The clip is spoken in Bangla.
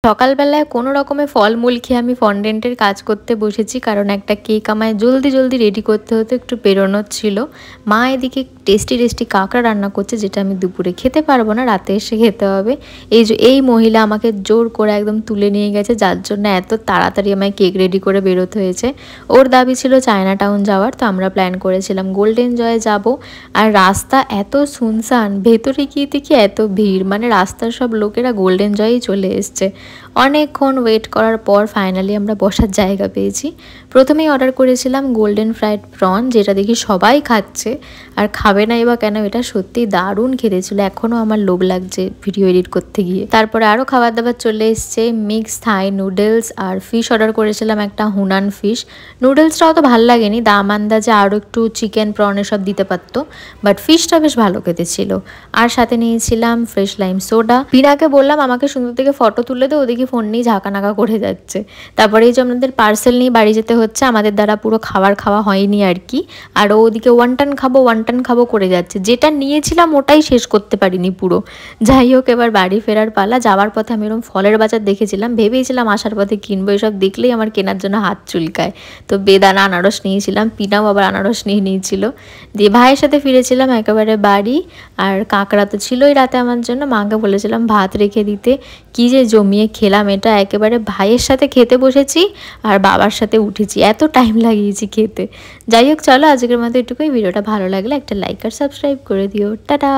সকালবেলায় কোনো রকমে ফলমূল খেয়ে আমি ফন্ডেন্টের কাজ করতে বসেছি, কারণ একটা কেক আমায় জলদি জলদি রেডি করতে হতো, একটু বেরোনোর ছিল। মা এদিকে টেস্টি টেস্টি কাঁকড়া রান্না করছে, যেটা আমি দুপুরে খেতে পারবো না, রাতে এসে খেতে হবে। এই মহিলা আমাকে জোর করে একদম তুলে নিয়ে গেছে, যার জন্য এত তাড়াতাড়ি আমায় কেক রেডি করে বেরোতে হয়েছে। ওর দাবি ছিল চায়না টাউন যাওয়ার, তো আমরা প্ল্যান করেছিলাম গোল্ডেন জয়ে যাব। আর রাস্তা এত সুনসান, ভেতরে গিয়ে দেখি এত ভিড়, মানে রাস্তার সব লোকেরা গোল্ডেন জয়েই চলে এসছে। অনেকক্ষণ ওয়েট করার পর ফাইনালি আমরা বসার জায়গা পেয়েছি। প্রথমেই অর্ডার করেছিলাম গোল্ডেন ফ্রাইড প্রন, যেটা দেখি সবাই খাচ্ছে, আর খাবে নাই বা কেন, এটা সত্যি দারুণ খেতে ছিল। এখনও আমার লোভ লাগছে ভিডিও এডিট করতে গিয়ে। তারপরে আরও খাবার দাবার চলে এসছে, মিক্স থাই নুডলস আর ফিশ অর্ডার করেছিলাম, একটা হুনান ফিশ। নুডলসটা অত ভালো লাগেনি, দাম আন্দাজে আরও একটু চিকেন প্রন এসব দিতে পারতো, বাট ফিশটা বেশ ভালো খেতে ছিল। আর সাথে নিয়েছিলাম ফ্রেশ লাইম সোডা। পিনাকে বললাম আমাকে সুন্দর থেকে ফটো তুলে দে, ওদিকে ফোন নিয়ে ঝাঁকানাকা করে যাচ্ছে। তারপরে এই যে আমাদের পার্সেল নিয়ে বাড়ি যেতে হচ্ছে, আমাদের দ্বারা পুরো খাওয়া হয়নি আর কি। আর ওদিকে ওয়ান টান খাবো করে যাচ্ছে, যেটা নিয়েছিলাম ওটাই শেষ করতে পারিনি পুরো। যাই হোক, এবার বাড়ি ফেরার পালা। যাওয়ার পথে আমি এরকম ফলের বাজার দেখেছিলাম, ভেবেছিলাম আসার পথে কিনবো, এসব দেখলেই আমার কেনার জন্য হাত চুলকায়। তো বেদানা আনারস নিয়েছিলাম, পিনাও আবার আনারস নিয়ে নিয়েছিল। দিয়ে ভাইয়ের সাথে ফিরেছিলাম একেবারে বাড়ি। আর কাঁকড়া তো ছিলই রাতে আমার জন্য, মাকে বলেছিলাম ভাত রেখে দিতে। কি যে জমিয়ে খেলাম এটা, একেবারে ভাইয়ের সাথে খেতে বসেছি আর বাবার সাথে উঠেছি, এত টাইম লাগিয়েছি খেতে। যাই হোক, চলো আজকের মতো এটুকুই। ভিডিওটা ভালো লাগলে একটা লাইক আর সাবস্ক্রাইব করে দিও। টাটা।